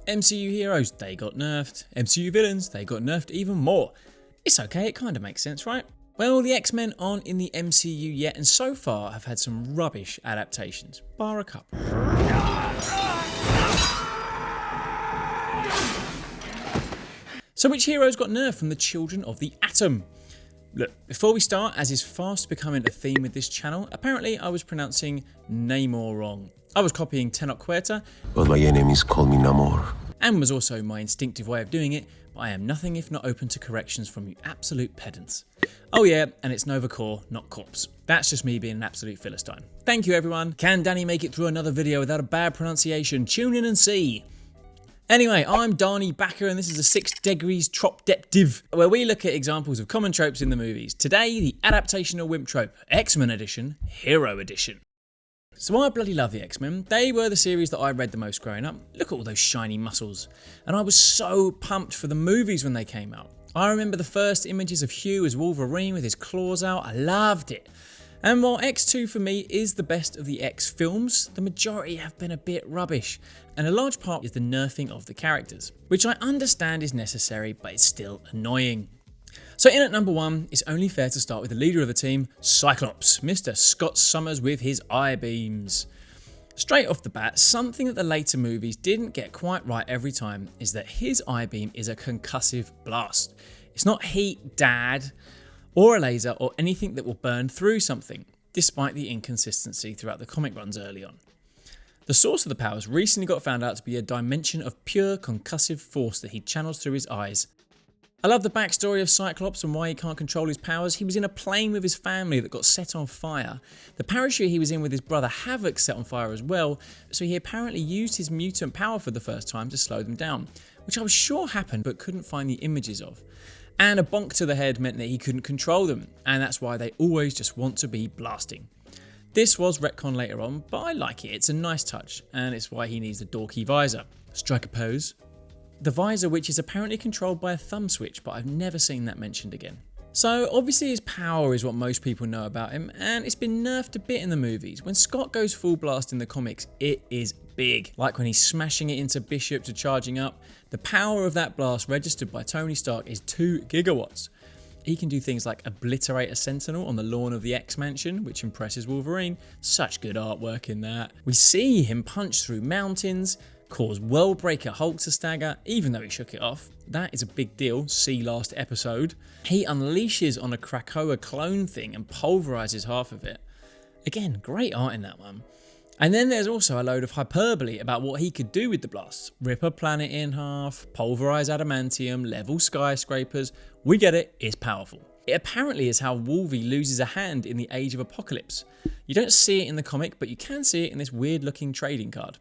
MCU heroes, they got nerfed. MCU villains, they got nerfed even more. It's okay, it kind of makes sense, right? Well, the X-Men aren't in the MCU yet, and so far have had some rubbish adaptations, bar a couple. So which heroes got nerfed from the Children of the Atom? Look, before we start, as is fast becoming a theme with this channel, apparently I was pronouncing Namor wrong. I was copying Tenoch Huerta, but my enemies call me Namor, and was also my instinctive way of doing it, but I am nothing if not open to corrections from you absolute pedants. Oh yeah, and it's Nova Corps, not Corpse. That's just me being an absolute Philistine. Thank you everyone. Can Danny make it through another video without a bad pronunciation? Tune in and see. Anyway, I'm Darnie Backer and this is a 6 Degrees Trop Deptive, where we look at examples of common tropes in the movies. Today, the Adaptational WIMP trope, X-Men Edition, Hero Edition. So I bloody love the X-Men. They were the series that I read the most growing up. Look at all those shiny muscles. And I was so pumped for the movies when they came out. I remember the first images of Hugh as Wolverine with his claws out. I loved it. And while X2 for me is the best of the X films, the majority have been a bit rubbish, and a large part is the nerfing of the characters, which I understand is necessary, but it's still annoying. So in at number 1, it's only fair to start with the leader of the team, Cyclops, Mr. Scott Summers with his eye beams. Straight off the bat, something that the later movies didn't get quite right every time is that his eye beam is a concussive blast. It's not heat, dad, or a laser, or anything that will burn through something, despite the inconsistency throughout the comic runs early on. The source of the powers recently got found out to be a dimension of pure concussive force that he channels through his eyes. I love the backstory of Cyclops and why he can't control his powers. He was in a plane with his family that got set on fire. The parachute he was in with his brother Havoc set on fire as well, so he apparently used his mutant power for the first time to slow them down, which I was sure happened but couldn't find the images of. And a bonk to the head meant that he couldn't control them, and that's why they always just want to be blasting. This was retcon later on, but I like it, it's a nice touch, and it's why he needs the dorky visor. Strike a pose. The visor, which is apparently controlled by a thumb switch, but I've never seen that mentioned again. So obviously his power is what most people know about him, and it's been nerfed a bit in the movies. When Scott goes full blast in the comics, it is big. Like when he's smashing it into Bishop to charging up, the power of that blast registered by Tony Stark is 2 gigawatts. He can do things like obliterate a sentinel on the lawn of the X-Mansion, which impresses Wolverine. Such good artwork in that. We see him punch through mountains, cause Worldbreaker Hulk to stagger, even though he shook it off. That is a big deal, see last episode. He unleashes on a Krakoa clone thing and pulverizes half of it. Again, great art in that one. And then there's also a load of hyperbole about what he could do with the blasts. Rip a planet in half, pulverize adamantium, level skyscrapers. We get it, it's powerful. It apparently is how Wolvie loses a hand in the Age of Apocalypse. You don't see it in the comic, but you can see it in this weird looking trading card.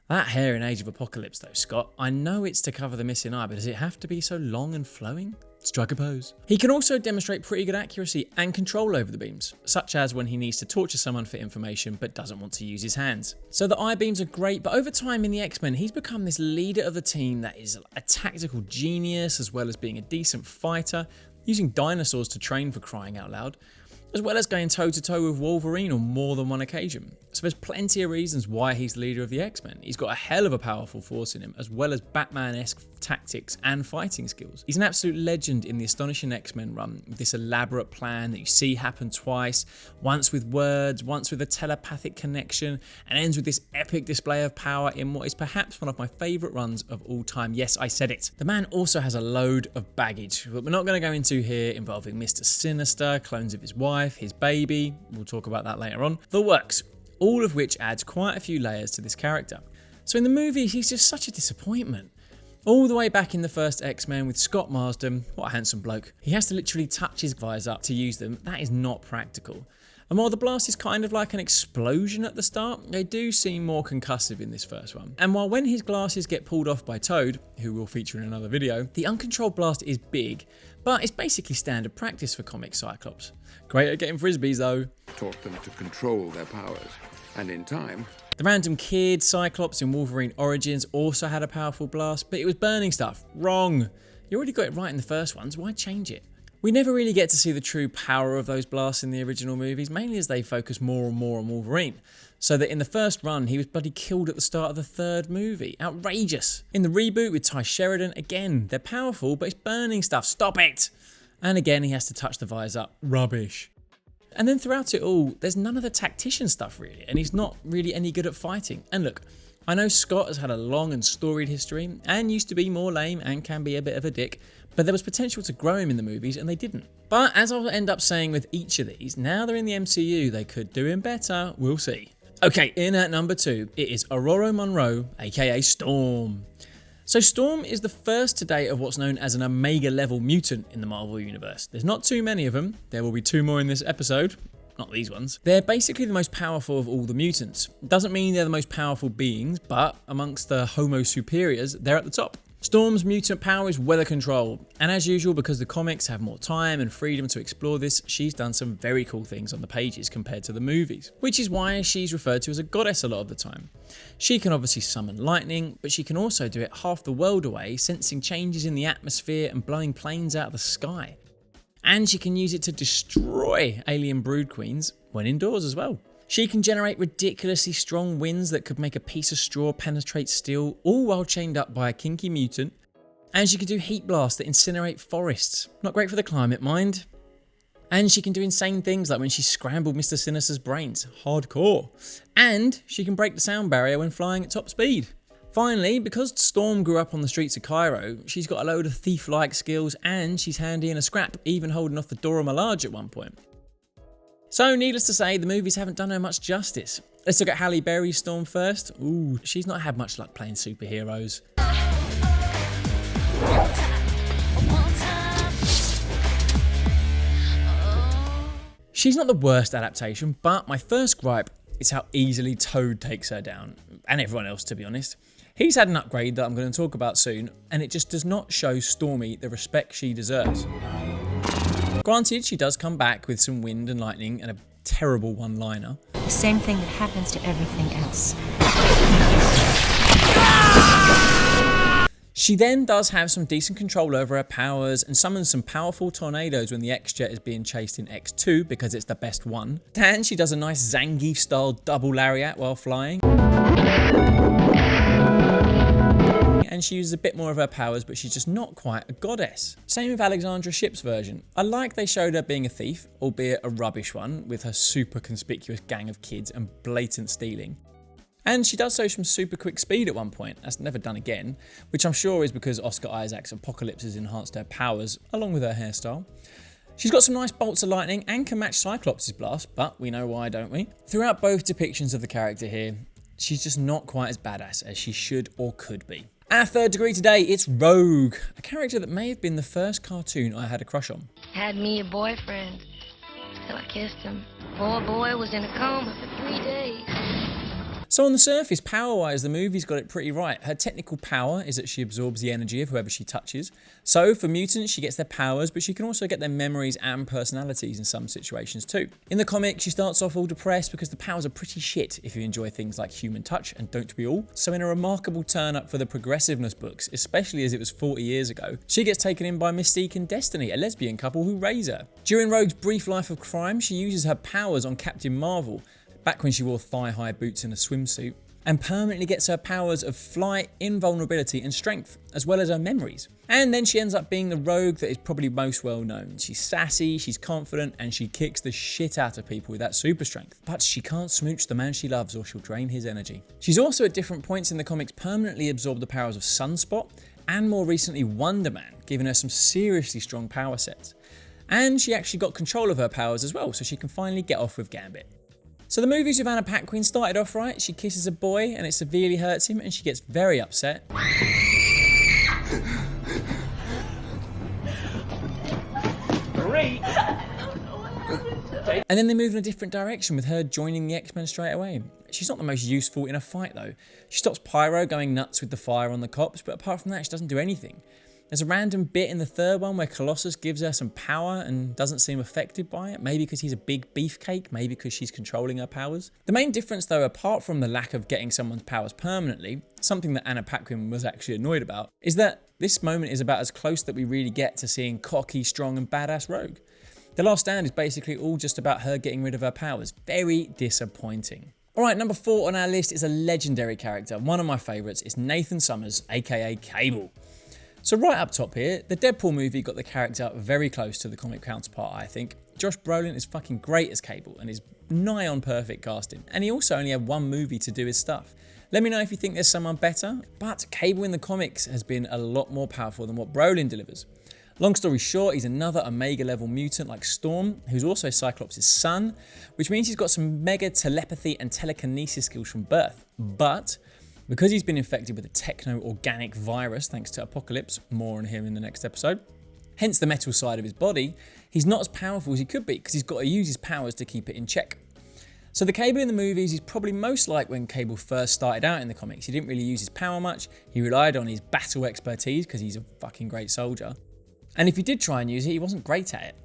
That hair in Age of Apocalypse though, Scott, I know it's to cover the missing eye, but does it have to be so long and flowing? Strike a pose. He can also demonstrate pretty good accuracy and control over the beams, such as when he needs to torture someone for information but doesn't want to use his hands. So the eye beams are great, but over time in the X-Men, he's become this leader of the team that is a tactical genius as well as being a decent fighter, using dinosaurs to train for crying out loud, as well as going toe-to-toe with Wolverine on more than one occasion. So there's plenty of reasons why he's the leader of the X-Men. He's got a hell of a powerful force in him, as well as Batman-esque tactics and fighting skills. He's an absolute legend in the Astonishing X-Men run, with this elaborate plan that you see happen twice, once with words, once with a telepathic connection, and ends with this epic display of power in what is perhaps one of my favourite runs of all time. Yes, I said it. The man also has a load of baggage, but we're not going to go into here, involving Mr. Sinister, clones of his wife, his baby, we'll talk about that later on, the works, all of which adds quite a few layers to this character. So in the movie, he's just such a disappointment. All the way back in the first X-Men with Scott Marsden, what a handsome bloke. He has to literally touch his visor to use them. That is not practical. And while the blast is kind of like an explosion at the start, they do seem more concussive in this first one. And while when his glasses get pulled off by Toad, who will feature in another video, the uncontrolled blast is big, but it's basically standard practice for comic Cyclops. Great at getting frisbees though. Taught them to control their powers, and in time... The random kid, Cyclops in Wolverine Origins, also had a powerful blast, but it was burning stuff. Wrong. You already got it right in the first ones, why change it? We never really get to see the true power of those blasts in the original movies, mainly as they focus more and more on Wolverine. So that in the first run, he was bloody killed at the start of the third movie. Outrageous. In the reboot with Ty Sheridan, again, they're powerful, but it's burning stuff. Stop it! And again, he has to touch the visor. Rubbish. And then throughout it all, there's none of the tactician stuff really, and he's not really any good at fighting. And look, I know Scott has had a long and storied history, and used to be more lame and can be a bit of a dick, but there was potential to grow him in the movies, and they didn't. But as I'll end up saying with each of these, now they're in the MCU, they could do him better, we'll see. Okay, in at number 2, it is Ororo Munroe, aka Storm. So Storm is the first to date of what's known as an Omega level mutant in the Marvel Universe. There's not too many of them, there will be 2 more in this episode. Not these ones. They're basically the most powerful of all the mutants. Doesn't mean they're the most powerful beings, but amongst the Homo superiors, they're at the top. Storm's mutant power is weather control, and as usual, because the comics have more time and freedom to explore this, she's done some very cool things on the pages compared to the movies, which is why she's referred to as a goddess a lot of the time. She can obviously summon lightning, but she can also do it half the world away, sensing changes in the atmosphere and blowing planes out of the sky. And she can use it to destroy alien brood queens when indoors as well. She can generate ridiculously strong winds that could make a piece of straw penetrate steel, all while chained up by a kinky mutant. And she can do heat blasts that incinerate forests. Not great for the climate, mind. And she can do insane things like when she scrambled Mr. Sinister's brains. Hardcore. And she can break the sound barrier when flying at top speed. Finally, because Storm grew up on the streets of Cairo, she's got a load of thief-like skills and she's handy in a scrap, even holding off the Dora Milaje at one point. So needless to say, the movies haven't done her much justice. Let's look at Halle Berry's Storm first. Ooh, she's not had much luck playing superheroes. She's not the worst adaptation, but my first gripe is how easily Toad takes her down, and everyone else to be honest. He's had an upgrade that I'm going to talk about soon, and it just does not show Stormy the respect she deserves. Granted, she does come back with some wind and lightning and a terrible one-liner. The same thing that happens to everything else. She then does have some decent control over her powers and summons some powerful tornadoes when the X-Jet is being chased in X2 because it's the best one. And she does a nice Zangief-style double lariat while flying. And she uses a bit more of her powers, but she's just not quite a goddess. Same with Alexandra Shipp's version. I like they showed her being a thief, albeit a rubbish one, with her super conspicuous gang of kids and blatant stealing. And she does show some super quick speed at one point, that's never done again, which I'm sure is because Oscar Isaac's Apocalypse has enhanced her powers, along with her hairstyle. She's got some nice bolts of lightning and can match Cyclops' blast, but we know why, don't we? Throughout both depictions of the character here, she's just not quite as badass as she should or could be. Our third degree today, it's Rogue, a character that may have been the first cartoon I had a crush on. Had me a boyfriend till I kissed him. Poor boy was in a coma for 3 days. So on the surface, power-wise, the movie's got it pretty right. Her technical power is that she absorbs the energy of whoever she touches. So for mutants, she gets their powers, but she can also get their memories and personalities in some situations too. In the comic, she starts off all depressed because the powers are pretty shit if you enjoy things like human touch, and don't we all? So in a remarkable turn up for the progressiveness books, especially as it was 40 years ago, she gets taken in by Mystique and Destiny, a lesbian couple who raise her. During Rogue's brief life of crime, she uses her powers on Captain Marvel, back when she wore thigh-high boots and a swimsuit, and permanently gets her powers of flight, invulnerability and strength, as well as her memories. And then she ends up being the Rogue that is probably most well known. She's sassy, she's confident, and she kicks the shit out of people with that super strength. But she can't smooch the man she loves or she'll drain his energy. She's also at different points in the comics permanently absorbed the powers of Sunspot, and more recently Wonder Man, giving her some seriously strong power sets. And she actually got control of her powers as well, so she can finally get off with Gambit. So the movies with Anna Paquin started off right. She kisses a boy and it severely hurts him and she gets very upset. And then they move in a different direction with her joining the X-Men straight away. She's not the most useful in a fight though. She stops Pyro going nuts with the fire on the cops, but apart from that she doesn't do anything. There's a random bit in the third one where Colossus gives her some power and doesn't seem affected by it. Maybe because he's a big beefcake, maybe because she's controlling her powers. The main difference though, apart from the lack of getting someone's powers permanently, something that Anna Paquin was actually annoyed about, is that this moment is about as close that we really get to seeing cocky, strong and badass Rogue. The Last Stand is basically all just about her getting rid of her powers. Very disappointing. Alright, number 4 on our list is a legendary character. One of my favourites is Nathan Summers, aka Cable. So right up top here, the Deadpool movie got the character very close to the comic counterpart, I think. Josh Brolin is fucking great as Cable and is nigh on perfect casting. And he also only had one movie to do his stuff. Let me know if you think there's someone better, but Cable in the comics has been a lot more powerful than what Brolin delivers. Long story short, he's another Omega level mutant like Storm, who's also Cyclops' son, which means he's got some mega telepathy and telekinesis skills from birth. But because he's been infected with a techno-organic virus thanks to Apocalypse, more on him in the next episode, hence the metal side of his body, he's not as powerful as he could be because he's got to use his powers to keep it in check. So the Cable in the movies is probably most like when Cable first started out in the comics. He didn't really use his power much, he relied on his battle expertise because he's a fucking great soldier. And if he did try and use it, he wasn't great at it.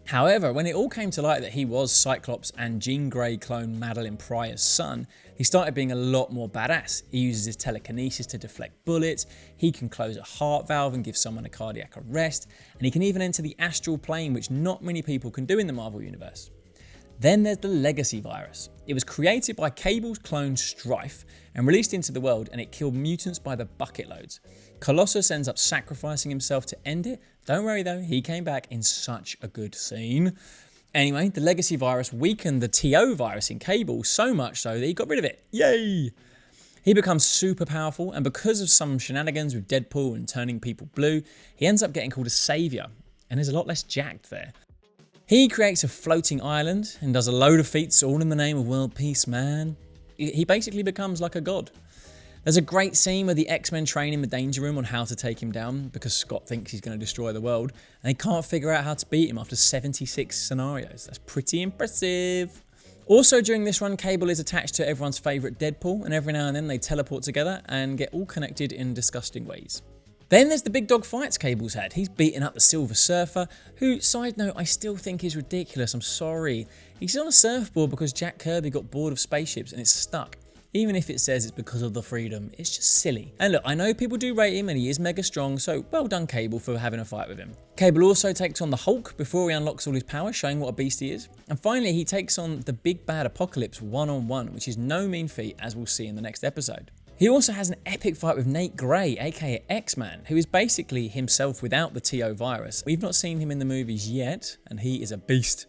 However, when it all came to light that he was Cyclops and Jean Grey clone Madeline Pryor's son, he started being a lot more badass. He uses his telekinesis to deflect bullets, he can close a heart valve and give someone a cardiac arrest, and he can even enter the astral plane, which not many people can do in the Marvel Universe. Then there's the Legacy virus. It was created by Cable's clone Strife and released into the world, and it killed mutants by the bucket loads. Colossus ends up sacrificing himself to end it. Don't worry though, he came back in such a good scene. Anyway, the Legacy virus weakened the TO virus in Cable so much so that he got rid of it. Yay! He becomes super powerful, and because of some shenanigans with Deadpool and turning people blue, he ends up getting called a savior, and there's a lot less jacked there. He creates a floating island and does a load of feats all in the name of world peace, man. He basically becomes like a god. There's a great scene where the X-Men train in the Danger Room on how to take him down because Scott thinks he's going to destroy the world and they can't figure out how to beat him after 76 scenarios. That's pretty impressive. Also during this run, Cable is attached to everyone's favourite Deadpool, and every now and then they teleport together and get all connected in disgusting ways. Then there's the big dog fights Cable's had. He's beating up the Silver Surfer, who, side note, I still think is ridiculous, I'm sorry. He's on a surfboard because Jack Kirby got bored of spaceships and it's stuck. Even if it says it's because of the freedom, it's just silly. And look, I know people do rate him and he is mega strong, so well done Cable for having a fight with him. Cable also takes on the Hulk before he unlocks all his power, showing what a beast he is. And finally, he takes on the big bad Apocalypse one-on-one, which is no mean feat, as we'll see in the next episode. He also has an epic fight with Nate Gray, aka X-Man, who is basically himself without the TO virus. We've not seen him in the movies yet, and he is a beast.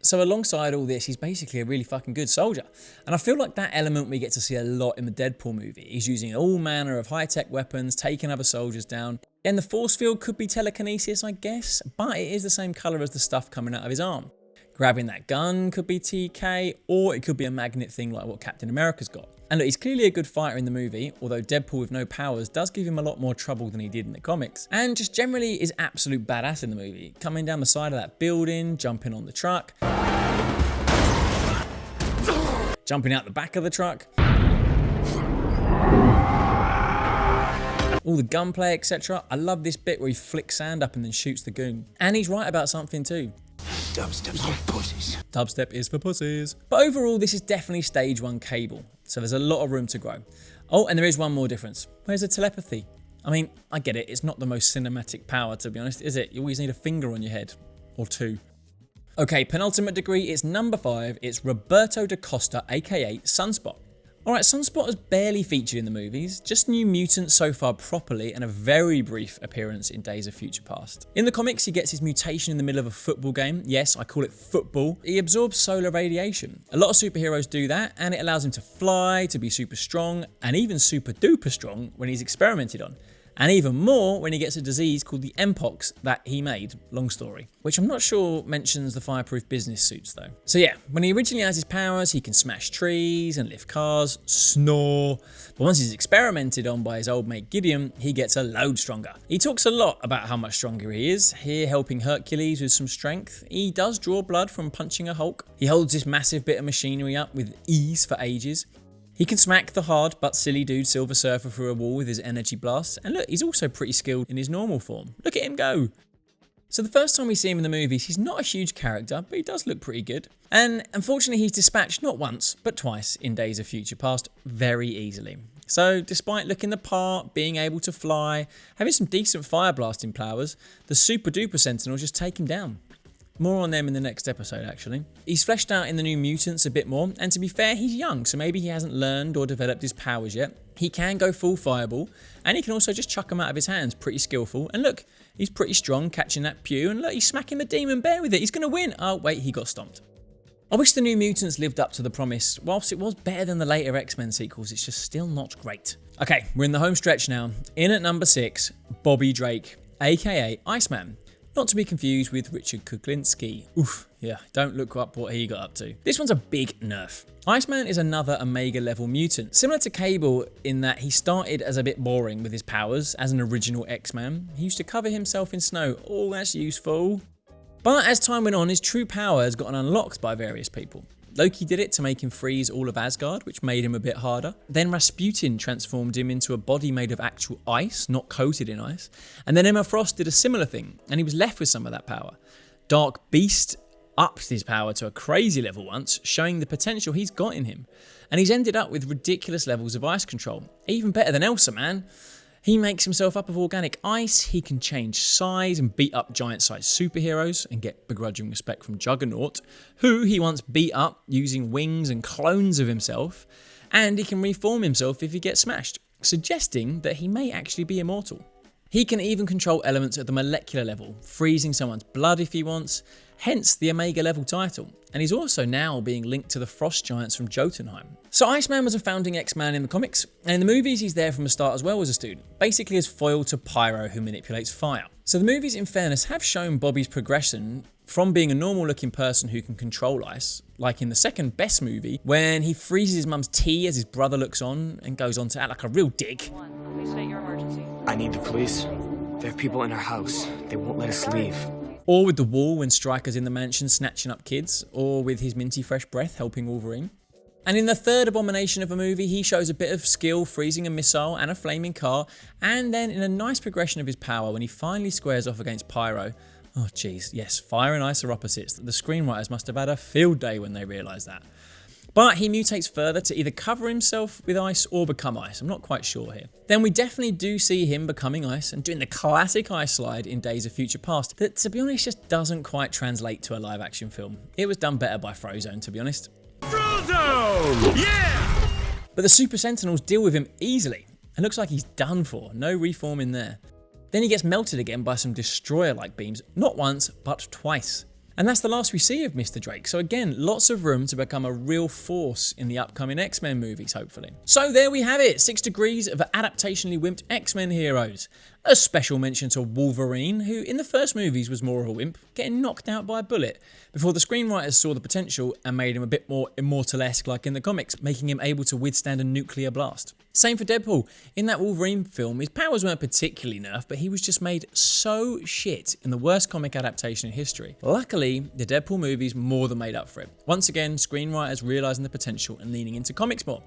So alongside all this, he's basically a really fucking good soldier. And I feel like that element we get to see a lot in the Deadpool movie. He's using all manner of high-tech weapons, taking other soldiers down. And the force field could be telekinesis, I guess, but it is the same colour as the stuff coming out of his arm. Grabbing that gun could be TK, or it could be a magnet thing like what Captain America's got. And look, he's clearly a good fighter in the movie, although Deadpool with no powers does give him a lot more trouble than he did in the comics. And just generally is absolute badass in the movie. Coming down the side of that building, jumping on the truck, jumping out the back of the truck, all the gunplay, etc. I love this bit where he flicks sand up and then shoots the goon. And he's right about something too. Dubstep's for pussies. Dubstep is for pussies. But overall, this is definitely stage 1 Cable, so there's a lot of room to grow. Oh, and there is one more difference. Where's the telepathy? I mean, I get it, it's not the most cinematic power, to be honest, is it? You always need a finger on your head, or two. Okay, penultimate degree, it's number 5, it's Roberto da Costa, aka Sunspot. Alright, Sunspot has barely featured in the movies, just New Mutants so far properly, and a very brief appearance in Days of Future Past. In the comics, he gets his mutation in the middle of a football game. Yes, I call it football. He absorbs solar radiation. A lot of superheroes do that, and it allows him to fly, to be super strong, and even super duper strong when he's experimented on. And even more when he gets a disease called the Mpox that he made, long story, which I'm not sure mentions the fireproof business suits though. So yeah, when he originally has his powers, he can smash trees and lift cars, snore, but once he's experimented on by his old mate Gideon, he gets a load stronger. He talks a lot about how much stronger he is, here helping Hercules with some strength. He does draw blood from punching a Hulk. He holds this massive bit of machinery up with ease for ages. He can smack the hard but silly dude Silver Surfer through a wall with his energy blast, and look, he's also pretty skilled in his normal form. Look at him go! So the first time we see him in the movies, he's not a huge character, but he does look pretty good. And unfortunately, he's dispatched not once, but twice in Days of Future Past very easily. So despite looking the part, being able to fly, having some decent fire blasting powers, the super duper Sentinels just take him down. More on them in the next episode, actually. He's fleshed out in the New Mutants a bit more, and to be fair, he's young, so maybe he hasn't learned or developed his powers yet. He can go full fireball, and he can also just chuck them out of his hands, pretty skillful. And look, he's pretty strong catching that pew, and look, he's smacking the Demon Bear with it. He's going to win. Oh, wait, he got stomped. I wish the New Mutants lived up to the promise. Whilst it was better than the later X-Men sequels, it's just still not great. Okay, we're in the home stretch now. In at number 6, Bobby Drake, aka Iceman. Not to be confused with Richard Kuklinski. Oof, yeah, don't look up what he got up to. This one's a big nerf. Iceman is another Omega level mutant, similar to Cable in that he started as a bit boring with his powers as an original X-Man. He used to cover himself in snow. Oh, that's useful. But as time went on, his true power has gotten unlocked by various people. Loki did it to make him freeze all of Asgard, which made him a bit harder. Then Rasputin transformed him into a body made of actual ice, not coated in ice. And then Emma Frost did a similar thing, and he was left with some of that power. Dark Beast upped his power to a crazy level once, showing the potential he's got in him. And he's ended up with ridiculous levels of ice control. Even better than Elsa, man. He makes himself up of organic ice, he can change size and beat up giant-sized superheroes and get begrudging respect from Juggernaut, who he once beat up using wings and clones of himself, and he can reform himself if he gets smashed, suggesting that he may actually be immortal. He can even control elements at the molecular level, freezing someone's blood if he wants, hence the Omega level title. And he's also now being linked to the Frost Giants from Jotunheim. So Iceman was a founding X-Man in the comics, and in the movies he's there from the start as well as a student, basically as foil to Pyro who manipulates fire. So the movies, in fairness, have shown Bobby's progression from being a normal looking person who can control ice, like in the second best movie, when he freezes his mum's tea as his brother looks on and goes on to act like a real dick. Please state your emergency. I need the police. There are people in our house. They won't let us leave. Or with the wall when Stryker's in the mansion snatching up kids, or with his minty fresh breath helping Wolverine. And in the third abomination of a movie, he shows a bit of skill freezing a missile and a flaming car, and then in a nice progression of his power when he finally squares off against Pyro. Oh jeez, yes, fire and ice are opposites. The screenwriters must have had a field day when they realised that. But he mutates further to either cover himself with ice or become ice. I'm not quite sure here. Then we definitely do see him becoming ice and doing the classic ice slide in Days of Future Past that, to be honest, just doesn't quite translate to a live action film. It was done better by Frozone, to be honest. Frozone! Yeah! But the Super Sentinels deal with him easily. It looks like he's done for. No reform in there. Then he gets melted again by some destroyer-like beams, not once, but twice. And that's the last we see of Mr. Drake, so again, lots of room to become a real force in the upcoming X-Men movies, hopefully. So there we have it, 6 degrees of adaptationally wimped X-Men heroes. A special mention to Wolverine, who in the first movies was more of a wimp, getting knocked out by a bullet, before the screenwriters saw the potential and made him a bit more Immortal-esque like in the comics, making him able to withstand a nuclear blast. Same for Deadpool. In that Wolverine film, his powers weren't particularly nerfed, but he was just made so shit in the worst comic adaptation in history. Luckily, the Deadpool movies more than made up for it. Once again, screenwriters realising the potential and leaning into comics more.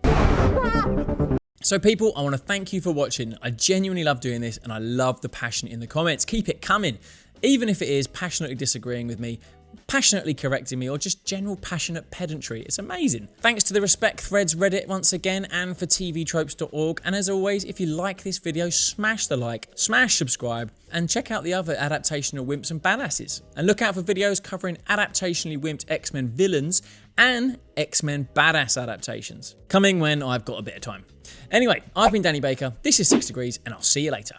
So people, I want to thank you for watching. I genuinely love doing this and I love the passion in the comments. Keep it coming. Even if it is passionately disagreeing with me, passionately correcting me, or just general passionate pedantry. It's amazing. Thanks to the Respect Threads Reddit once again, and for tvtropes.org. And as always, if you like this video, smash the like, smash subscribe, and check out the other adaptational wimps and badasses. And look out for videos covering adaptationally wimped X-Men villains and X-Men badass adaptations. Coming when I've got a bit of time. Anyway, I've been Danny Baker, this is 6 Degrees, and I'll see you later.